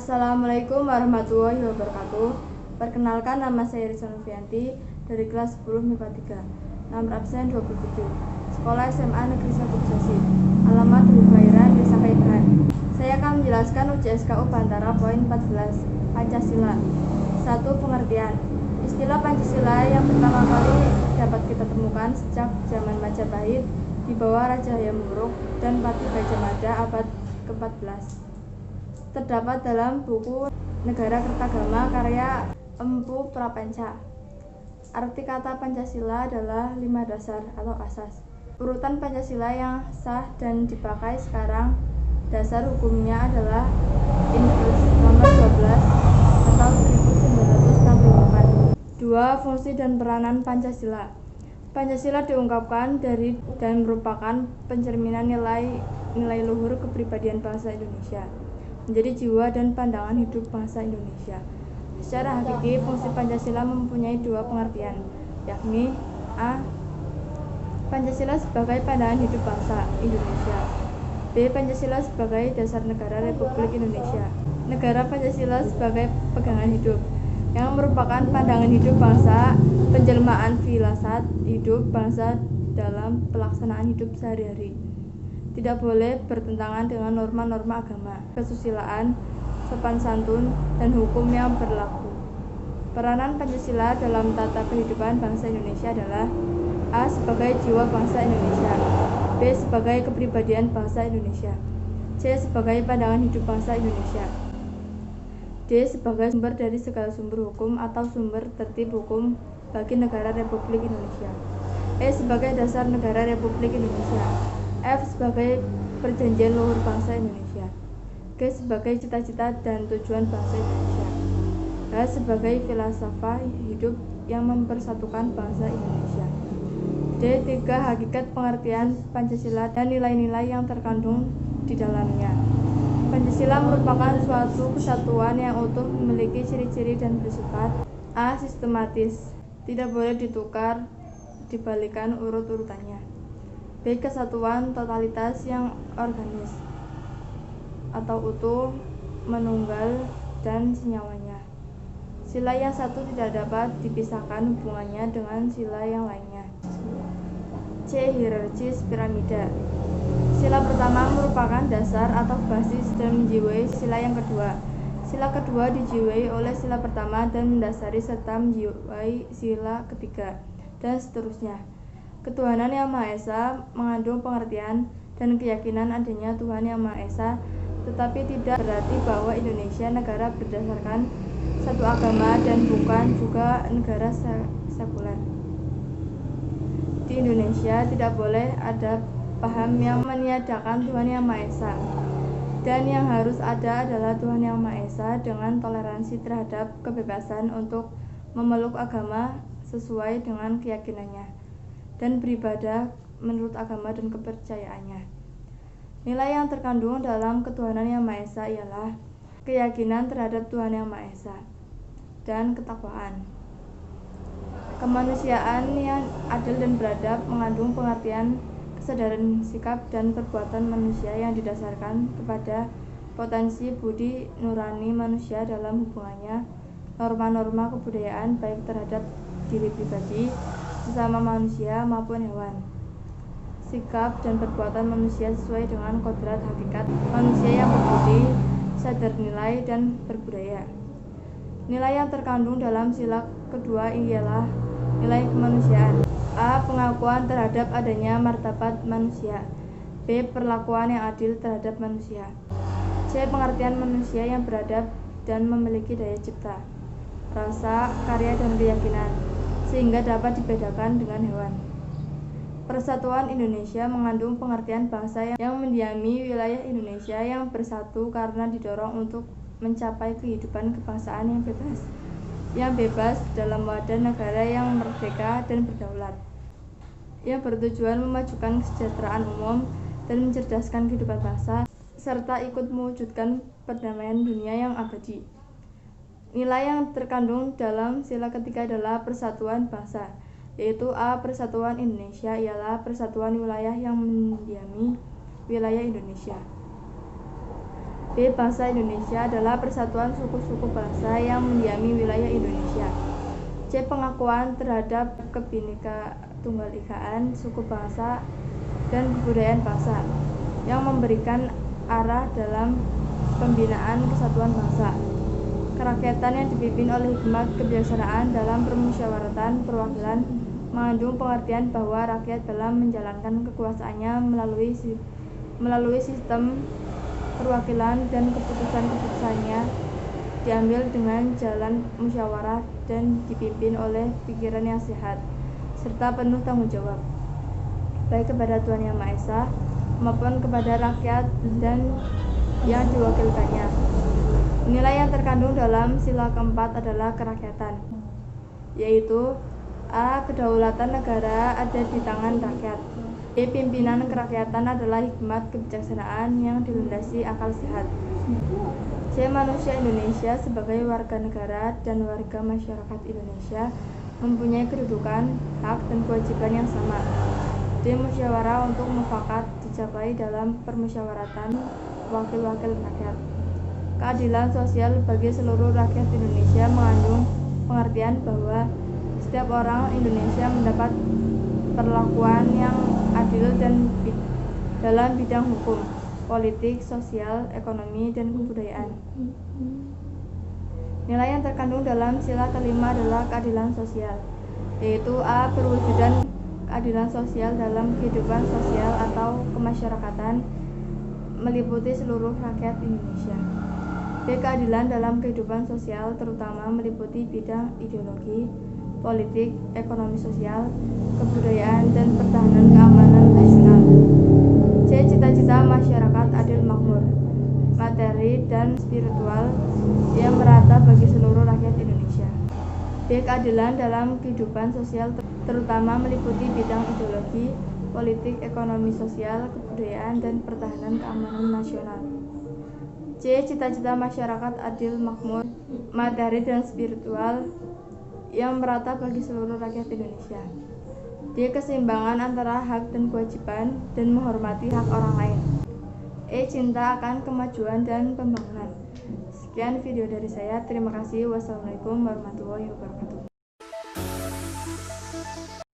Assalamualaikum warahmatullahi wabarakatuh. Perkenalkan, nama saya Risa Novianti dari kelas 10 MIPA 3. Nomor absen 27. Sekolah SMA Negeri 1 Bekasi. Alamat kelahiran Desa Kaibahan. Saya akan menjelaskan UJSKU Bantara poin 14. Pancasila. 1. Pengertian. Istilah Pancasila yang pertama kali dapat kita temukan sejak zaman Majapahit di bawah Raja Hayam Wuruk dan Patih Gajah Mada abad ke-14. Terdapat dalam buku Negara Kertagama karya Empu Prapanca. Arti kata Pancasila adalah 5 dasar atau asas. Urutan Pancasila yang sah dan dipakai sekarang, dasar hukumnya adalah Inpres nomor 12 atau 1964. 2. Fungsi dan peranan Pancasila. Pancasila diungkapkan dari dan merupakan pencerminan nilai luhur kepribadian bangsa Indonesia, menjadi jiwa dan pandangan hidup bangsa Indonesia. Secara hakiki, fungsi Pancasila mempunyai 2 pengertian, yakni A. Pancasila sebagai pandangan hidup bangsa Indonesia. B. Pancasila sebagai dasar negara Republik Indonesia. Negara Pancasila sebagai pegangan hidup, yang merupakan pandangan hidup bangsa, penjelmaan filsafat hidup bangsa dalam pelaksanaan hidup sehari-hari. Tidak boleh bertentangan dengan norma-norma agama, kesusilaan, sopan santun, dan hukum yang berlaku. Peranan Pancasila dalam tata kehidupan bangsa Indonesia adalah A. Sebagai jiwa bangsa Indonesia. B. Sebagai kepribadian bangsa Indonesia. C. Sebagai pandangan hidup bangsa Indonesia. D. Sebagai sumber dari segala sumber hukum atau sumber tertib hukum bagi negara Republik Indonesia. E. Sebagai dasar negara Republik Indonesia. F. Sebagai perjanjian luhur bangsa Indonesia. G. Sebagai cita-cita dan tujuan bangsa Indonesia. H. Sebagai filsafat hidup yang mempersatukan bangsa Indonesia. D. 3. Hakikat pengertian Pancasila dan nilai-nilai yang terkandung di dalamnya. Pancasila merupakan suatu kesatuan yang utuh, memiliki ciri-ciri dan bersifat A. Sistematis, tidak boleh ditukar, dibalikan urut-urutannya. B. Kesatuan totalitas yang organis atau utuh, menunggal, dan senyawanya. Sila yang satu tidak dapat dipisahkan hubungannya dengan sila yang lainnya. C. Hierarkis piramida. Sila pertama merupakan dasar atau basis dan menjiwai sila yang kedua. Sila kedua dijiwai oleh sila pertama dan mendasari serta menjiwai sila ketiga, dan seterusnya. Ketuhanan Yang Maha Esa mengandung pengertian dan keyakinan adanya Tuhan Yang Maha Esa, tetapi tidak berarti bahwa Indonesia negara berdasarkan satu agama dan bukan juga negara sekuler. Di Indonesia tidak boleh ada paham yang meniadakan Tuhan Yang Maha Esa, dan yang harus ada adalah Tuhan Yang Maha Esa dengan toleransi terhadap kebebasan untuk memeluk agama sesuai dengan keyakinannya dan beribadah menurut agama dan kepercayaannya. Nilai yang terkandung dalam ketuhanan Yang Maha Esa ialah keyakinan terhadap Tuhan Yang Maha Esa dan ketakwaan. Kemanusiaan yang adil dan beradab mengandung pengertian kesadaran sikap dan perbuatan manusia yang didasarkan kepada potensi budi nurani manusia dalam hubungannya, norma-norma kebudayaan baik terhadap diri pribadi, sesama manusia maupun hewan. Sikap dan perbuatan manusia sesuai dengan kodrat hakikat manusia yang berbudi, sadar nilai, dan berbudaya. Nilai yang terkandung dalam sila kedua ialah nilai kemanusiaan. A. Pengakuan terhadap adanya martabat manusia. B. Perlakuan yang adil terhadap manusia. C. Pengertian manusia yang beradab dan memiliki daya cipta, rasa, karya, dan keyakinan, sehingga dapat dibedakan dengan hewan. Persatuan Indonesia mengandung pengertian bangsa yang mendiami wilayah Indonesia yang bersatu karena didorong untuk mencapai kehidupan kebangsaan yang bebas dalam wadah negara yang merdeka dan berdaulat, yang bertujuan memajukan kesejahteraan umum dan mencerdaskan kehidupan bangsa, serta ikut mewujudkan perdamaian dunia yang abadi. Nilai yang terkandung dalam sila ketiga adalah persatuan bangsa, yaitu A. Persatuan Indonesia ialah persatuan wilayah yang mendiami wilayah Indonesia. B. Bangsa Indonesia adalah persatuan suku-suku bangsa yang mendiami wilayah Indonesia. C. Pengakuan terhadap Kebhinneka Tunggal Ikaan suku bangsa dan kebudayaan bangsa yang memberikan arah dalam pembinaan kesatuan bangsa. Kerakyatan yang dipimpin oleh hikmat kebijaksanaan dalam permusyawaratan perwakilan mengandung pengertian bahwa rakyat dalam menjalankan kekuasaannya melalui sistem perwakilan dan keputusan-keputusannya diambil dengan jalan musyawarah dan dipimpin oleh pikiran yang sehat serta penuh tanggung jawab baik kepada Tuhan Yang Maha Esa maupun kepada rakyat dan yang diwakilkannya. Nilai yang terkandung dalam sila keempat adalah kerakyatan, yaitu A. Kedaulatan negara ada di tangan rakyat. B. Pimpinan kerakyatan adalah hikmat kebijaksanaan yang dilandasi akal sehat. C. Manusia Indonesia sebagai warga negara dan warga masyarakat Indonesia mempunyai kedudukan, hak, dan kewajiban yang sama. D. Musyawarah untuk mufakat dicapai dalam permusyawaratan wakil-wakil rakyat. Keadilan sosial bagi seluruh rakyat Indonesia mengandung pengertian bahwa setiap orang Indonesia mendapat perlakuan yang adil dan dalam bidang hukum, politik, sosial, ekonomi, dan kebudayaan. Nilai yang terkandung dalam sila kelima adalah keadilan sosial, yaitu A. Perwujudan keadilan sosial dalam kehidupan sosial atau kemasyarakatan meliputi seluruh rakyat Indonesia. B. Keadilan dalam kehidupan sosial terutama meliputi bidang ideologi, politik, ekonomi sosial, kebudayaan, dan pertahanan keamanan nasional. C. Cita-cita masyarakat adil makmur, materi dan spiritual yang merata bagi seluruh rakyat Indonesia. D. Keadilan dalam kehidupan sosial terutama meliputi bidang ideologi, politik, ekonomi sosial, kebudayaan, dan pertahanan keamanan nasional. C. Cita-cita masyarakat adil makmur, materi dan spiritual yang merata bagi seluruh rakyat Indonesia. D. Keseimbangan antara hak dan kewajiban dan menghormati hak orang lain. E. Cinta akan kemajuan dan pembangunan. Sekian video dari saya. Terima kasih. Wassalamualaikum warahmatullahi wabarakatuh.